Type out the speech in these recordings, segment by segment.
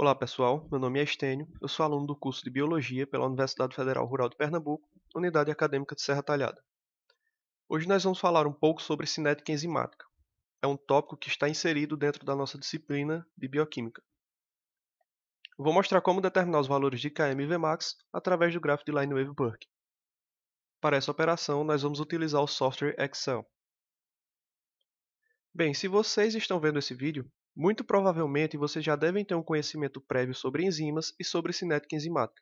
Olá pessoal, meu nome é Estênio, eu sou aluno do curso de Biologia pela Universidade Federal Rural de Pernambuco, Unidade Acadêmica de Serra Talhada. Hoje nós vamos falar um pouco sobre cinética enzimática. É um tópico que está inserido dentro da nossa disciplina de Bioquímica. Eu vou mostrar como determinar os valores de Km e Vmax através do gráfico de Lineweaver-Burke. Para essa operação, nós vamos utilizar o software Excel. Bem, se vocês estão vendo esse vídeo, muito provavelmente vocês já devem ter um conhecimento prévio sobre enzimas e sobre cinética enzimática.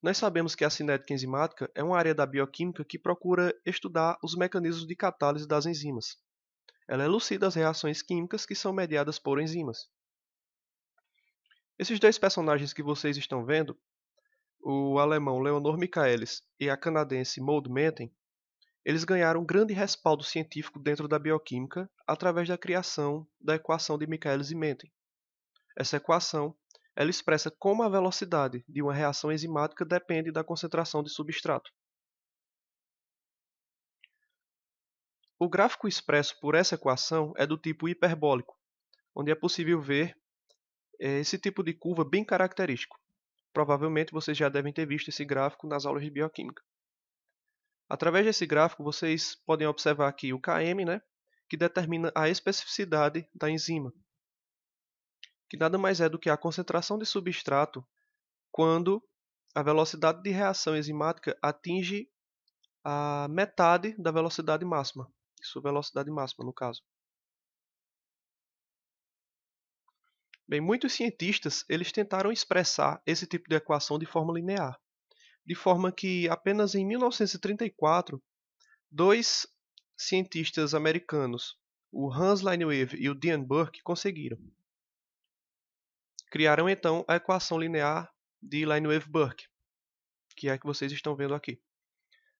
Nós sabemos que a cinética enzimática é uma área da bioquímica que procura estudar os mecanismos de catálise das enzimas. Ela elucida as reações químicas que são mediadas por enzimas. Esses dois personagens que vocês estão vendo, o alemão Leonor Michaelis e a canadense Maud Menten, eles ganharam um grande respaldo científico dentro da bioquímica através da criação da equação de Michaelis e Menten. Essa equação ela expressa como a velocidade de uma reação enzimática depende da concentração de substrato. O gráfico expresso por essa equação é do tipo hiperbólico, onde é possível ver esse tipo de curva bem característico. Provavelmente vocês já devem ter visto esse gráfico nas aulas de bioquímica. Através desse gráfico, vocês podem observar aqui o Km, que determina a especificidade da enzima, que nada mais é do que a concentração de substrato quando a velocidade de reação enzimática atinge a metade da velocidade máxima, sua velocidade máxima no caso. Bem, muitos cientistas eles tentaram expressar esse tipo de equação de forma linear, de forma que apenas em 1934, dois cientistas americanos, o Hans Lineweaver e o Dean Burke, conseguiram. Criaram então a equação linear de Lineweaver-Burke, que é a que vocês estão vendo aqui.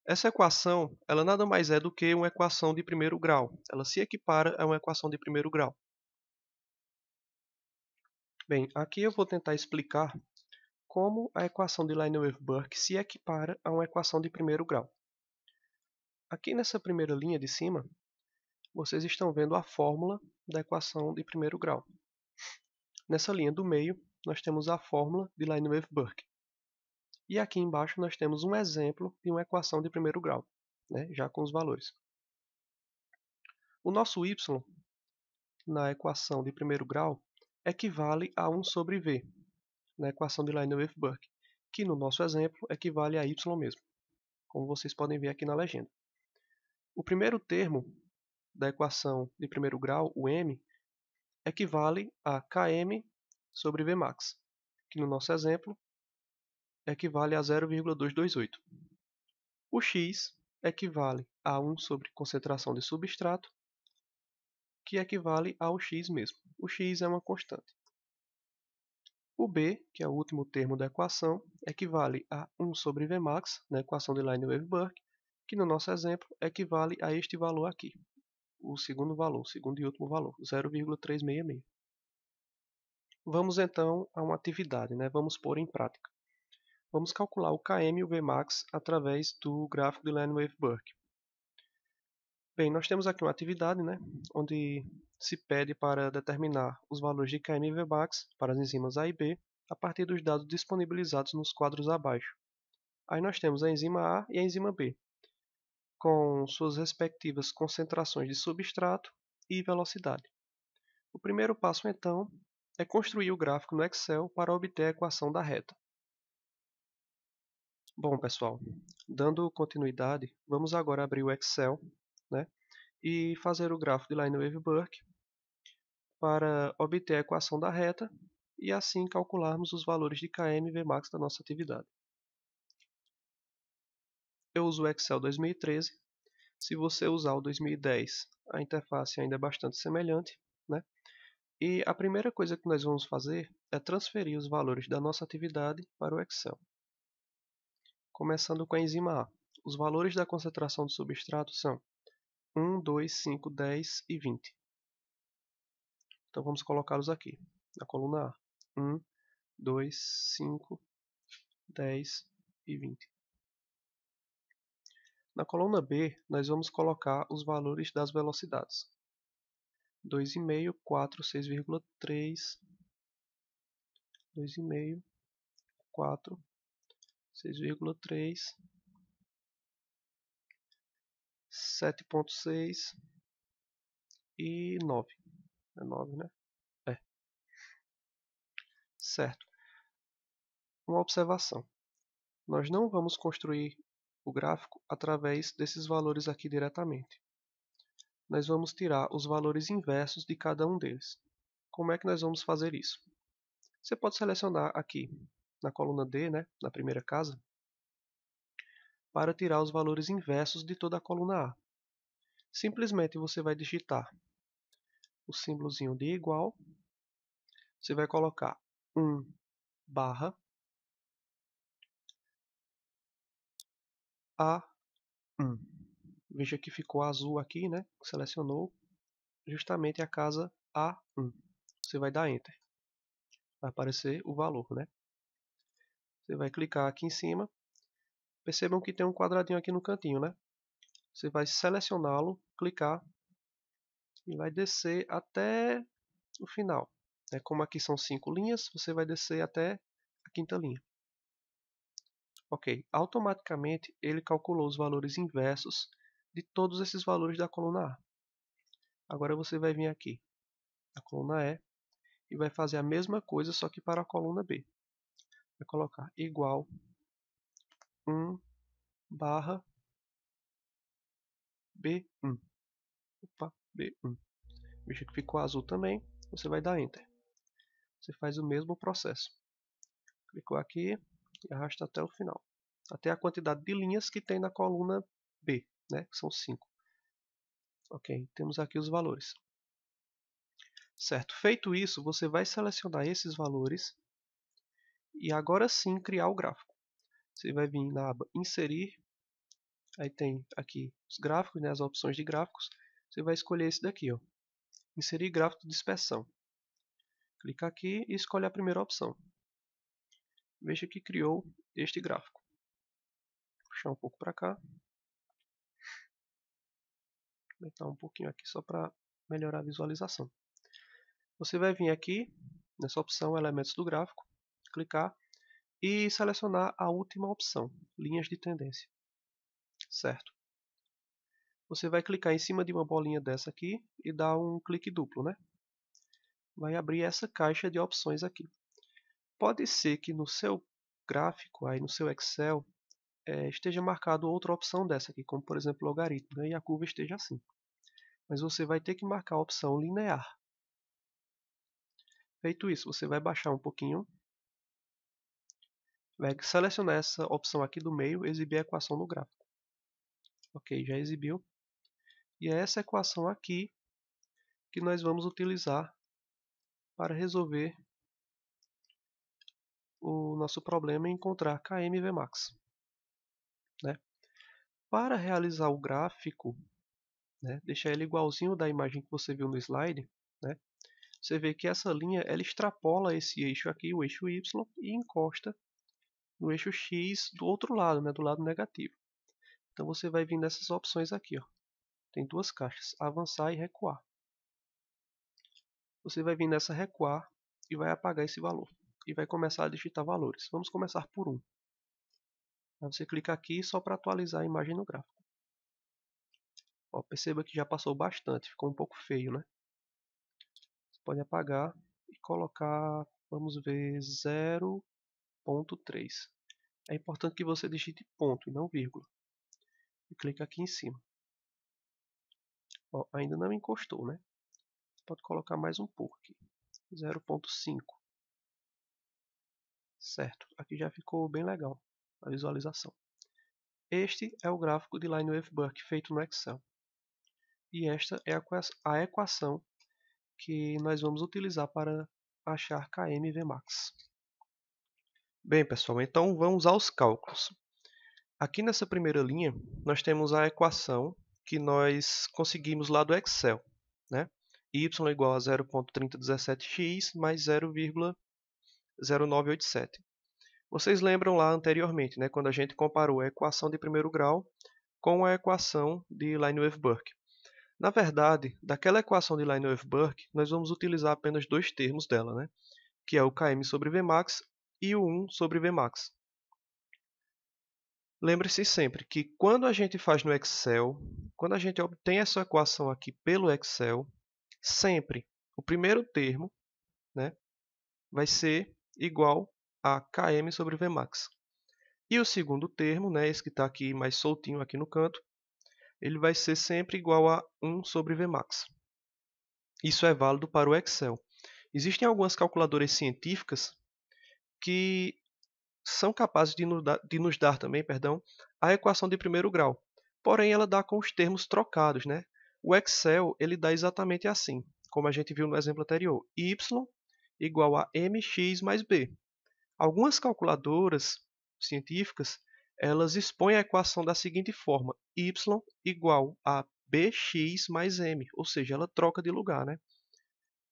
Essa equação, ela nada mais é do que uma equação de primeiro grau. Ela se equipara a uma equação de primeiro grau. Bem, aqui eu vou tentar explicar como a equação de Lineweaver-Burke se equipara a uma equação de primeiro grau. Aqui nessa primeira linha de cima, vocês estão vendo a fórmula da equação de primeiro grau. Nessa linha do meio, nós temos a fórmula de Lineweaver-Burke. E aqui embaixo nós temos um exemplo de uma equação de primeiro grau, já com os valores. O nosso y na equação de primeiro grau equivale a 1 sobre v, na equação de Lineweaver-Burke, que no nosso exemplo equivale a y mesmo, como vocês podem ver aqui na legenda. O primeiro termo da equação de primeiro grau, o m, equivale a Km sobre Vmax, que no nosso exemplo equivale a 0,228. O x equivale a 1 sobre concentração de substrato, que equivale ao x mesmo. O x é uma constante. O b, que é o último termo da equação, equivale a 1 sobre Vmax, na equação de Lineweaver-Burke, que no nosso exemplo equivale a este valor aqui, o segundo valor, o segundo e último valor, 0,366. Vamos então a uma atividade, vamos pôr em prática. Vamos calcular o Km e o Vmax através do gráfico de Lineweaver-Burke. Bem, nós temos aqui uma atividade, onde se pede para determinar os valores de Km e Vmax para as enzimas A e B a partir dos dados disponibilizados nos quadros abaixo. Aí nós temos a enzima A e a enzima B, com suas respectivas concentrações de substrato e velocidade. O primeiro passo, então, é construir o gráfico no Excel para obter a equação da reta. Bom, pessoal, dando continuidade, vamos agora abrir o Excel, e fazer o gráfico de Lineweaver-Burke para obter a equação da reta e assim calcularmos os valores de Km e Vmax da nossa atividade. Eu uso o Excel 2013. Se você usar o 2010, a interface ainda é bastante semelhante, E a primeira coisa que nós vamos fazer é transferir os valores da nossa atividade para o Excel. Começando com a enzima A. Os valores da concentração do substrato são 1, 2, 5, 10 e 20. Então vamos colocá-los aqui, na coluna A. 1, 2, 5, 10 e 20. Na coluna B, nós vamos colocar os valores das velocidades. 2,5, 4, 6,3, 2,5, 4, 6,3, 7,6 e 9. É 9, né? É. Certo. Uma observação. Nós não vamos construir o gráfico através desses valores aqui diretamente. Nós vamos tirar os valores inversos de cada um deles. Como é que nós vamos fazer isso? Você pode selecionar aqui na coluna D, né, na primeira casa, para tirar os valores inversos de toda a coluna A. Simplesmente você vai digitar o símbolozinho de igual, você vai colocar 1 barra A1. Veja que ficou azul aqui, né? Selecionou justamente a casa A1. Você vai dar Enter. Vai aparecer o valor, né? Você vai clicar aqui em cima. Percebam que tem um quadradinho aqui no cantinho, né? Você vai selecioná-lo, clicar e vai descer até o final. Como aqui são 5 linhas, você vai descer até a quinta linha. Ok, automaticamente ele calculou os valores inversos de todos esses valores da coluna A. Agora você vai vir aqui na coluna E e vai fazer a mesma coisa, só que para a coluna B. Vai colocar igual 1 barra B1. Opa, B1. Veja que ficou azul também, você vai dar Enter. Você faz o mesmo processo. Clicou aqui e arrasta até o final. Até a quantidade de linhas que tem na coluna B, né? Que são 5. Ok, temos aqui os valores. Certo, feito isso, você vai selecionar esses valores e agora sim criar o gráfico. Você vai vir na aba Inserir, aí tem aqui os gráficos, né, as opções de gráficos. Você vai escolher esse daqui, ó, Inserir gráfico de dispersão. Clica aqui e escolhe a primeira opção. Veja que criou este gráfico. Vou puxar um pouco para cá. Vou aumentar um pouquinho aqui só para melhorar a visualização. Você vai vir aqui nessa opção Elementos do gráfico, clicar e selecionar a última opção, Linhas de tendência. Certo. Você vai clicar em cima de uma bolinha dessa aqui e dar um clique duplo, né? Vai abrir essa caixa de opções aqui. Pode ser que no seu gráfico, aí no seu Excel, esteja marcado outra opção dessa aqui, como por exemplo logaritmo, né? E a curva esteja assim. Mas você vai ter que marcar a opção linear. Feito isso, você vai baixar um pouquinho, vai selecionar essa opção aqui do meio, exibir a equação no gráfico. Ok, já exibiu. E é essa equação aqui que nós vamos utilizar para resolver o nosso problema e encontrar Km e Vmax. Né? Para realizar o gráfico, né, deixar ele igualzinho da imagem que você viu no slide, né, você vê que essa linha ela extrapola esse eixo aqui, o eixo Y, e encosta no eixo X do outro lado, né, do lado negativo. Então você vai vir nessas opções aqui. Ó. Tem duas caixas, avançar e recuar. Você vai vir nessa recuar e vai apagar esse valor. E vai começar a digitar valores. Vamos começar por 1. Aí você clica aqui só para atualizar a imagem no gráfico. Ó, perceba que já passou bastante, ficou um pouco feio, né? Você pode apagar e colocar, vamos ver, 0,3. É importante que você digite ponto e não vírgula. E clica aqui em cima. Ó, ainda não encostou, né? Pode colocar mais um pouco aqui. 0,5. Certo, aqui já ficou bem legal a visualização. Este é o gráfico de Lineweaver-Burke feito no Excel. E esta é a equação que nós vamos utilizar para achar Km e Vmax. Bem, pessoal, então vamos aos cálculos. Aqui nessa primeira linha, nós temos a equação que nós conseguimos lá do Excel. Né? Y igual a 0,3017x mais 0,0987. Vocês lembram lá anteriormente, né, quando a gente comparou a equação de primeiro grau com a equação de Lineweaver-Burke. Na verdade, daquela equação de Lineweaver-Burke, nós vamos utilizar apenas dois termos dela, né? que é o Km sobre Vmax, e o 1 sobre Vmax. Lembre-se sempre que quando a gente faz no Excel, quando a gente obtém essa equação aqui pelo Excel, sempre o primeiro termo, né, vai ser igual a Km sobre Vmax. E o segundo termo, né, esse que está aqui mais soltinho aqui no canto, ele vai ser sempre igual a 1 sobre Vmax. Isso é válido para o Excel. Existem algumas calculadoras científicas que são capazes de nos dar também, a equação de primeiro grau. Porém, ela dá com os termos trocados, né? O Excel ele dá exatamente assim, como a gente viu no exemplo anterior: y igual a mx mais b. Algumas calculadoras científicas elas expõem a equação da seguinte forma: y igual a bx mais m, ou seja, ela troca de lugar, né?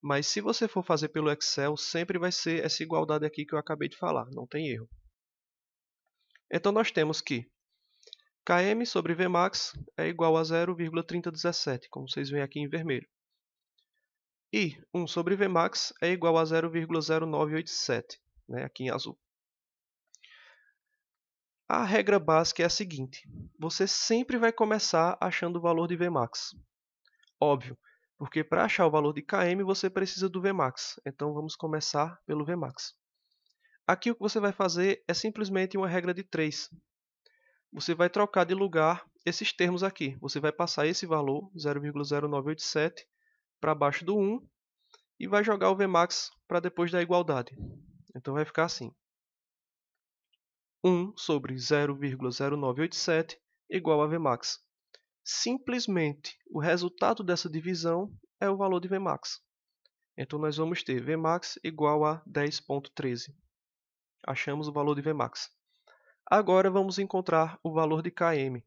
Mas se você for fazer pelo Excel, sempre vai ser essa igualdade aqui que eu acabei de falar, não tem erro. Então nós temos que Km sobre Vmax é igual a 0,3017, como vocês veem aqui em vermelho. E 1 sobre Vmax é igual a 0,0987, né, aqui em azul. A regra básica é a seguinte: você sempre vai começar achando o valor de Vmax. Óbvio, porque para achar o valor de Km você precisa do Vmax. Então vamos começar pelo Vmax. Aqui o que você vai fazer é simplesmente uma regra de 3. Você vai trocar de lugar esses termos aqui. Você vai passar esse valor, 0,0987, para baixo do 1 e vai jogar o Vmax para depois da igualdade. Então vai ficar assim: 1 sobre 0,0987 igual a Vmax. Simplesmente o resultado dessa divisão é o valor de Vmax. Então nós vamos ter Vmax igual a 10,13. Achamos o valor de Vmax. Agora vamos encontrar o valor de Km.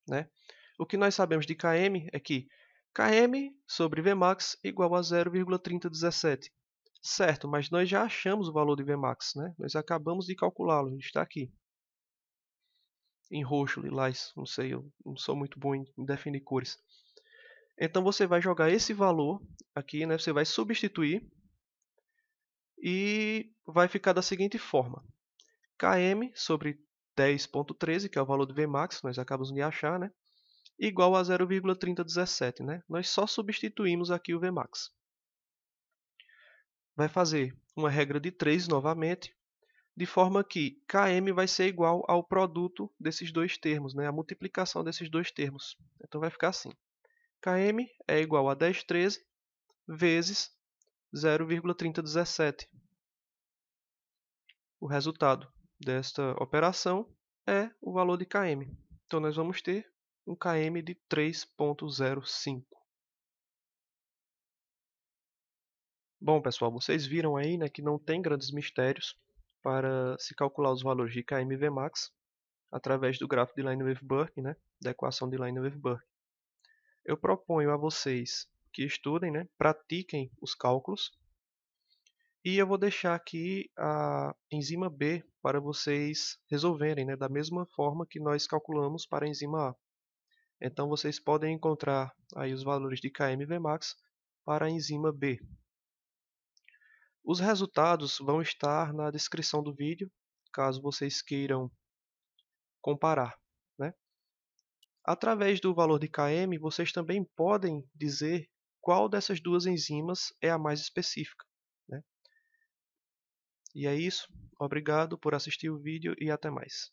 Né? O que nós sabemos de Km é que Km sobre Vmax igual a 0,3017. Certo, mas nós já achamos o valor de Vmax, né? Nós acabamos de calculá-lo, ele está aqui. Em roxo, lilás, não sei, eu não sou muito bom em definir cores. Então você vai jogar esse valor aqui, né? Você vai substituir e vai ficar da seguinte forma: Km sobre 10,13, que é o valor do Vmax, nós acabamos de achar, né? Igual a 0,3017, né? Nós só substituímos aqui o Vmax. Vai fazer uma regra de 3 novamente, de forma que Km vai ser igual ao produto desses dois termos, né? A multiplicação desses dois termos. Então vai ficar assim: Km é igual a 1013 vezes 0,3017. O resultado desta operação é o valor de Km. Então nós vamos ter um Km de 3,05. Bom, pessoal, vocês viram aí, né, que não tem grandes mistérios para se calcular os valores de Km e Vmax através do gráfico de Lineweaver-Burke, né, da equação de Lineweaver-Burke. Eu proponho a vocês que estudem, né, pratiquem os cálculos, e eu vou deixar aqui a enzima B para vocês resolverem, né, da mesma forma que nós calculamos para a enzima A. Então vocês podem encontrar aí os valores de Km e Vmax para a enzima B. Os resultados vão estar na descrição do vídeo, caso vocês queiram comparar, né? Através do valor de Km, vocês também podem dizer qual dessas duas enzimas é a mais específica, né? E é isso. Obrigado por assistir o vídeo e até mais.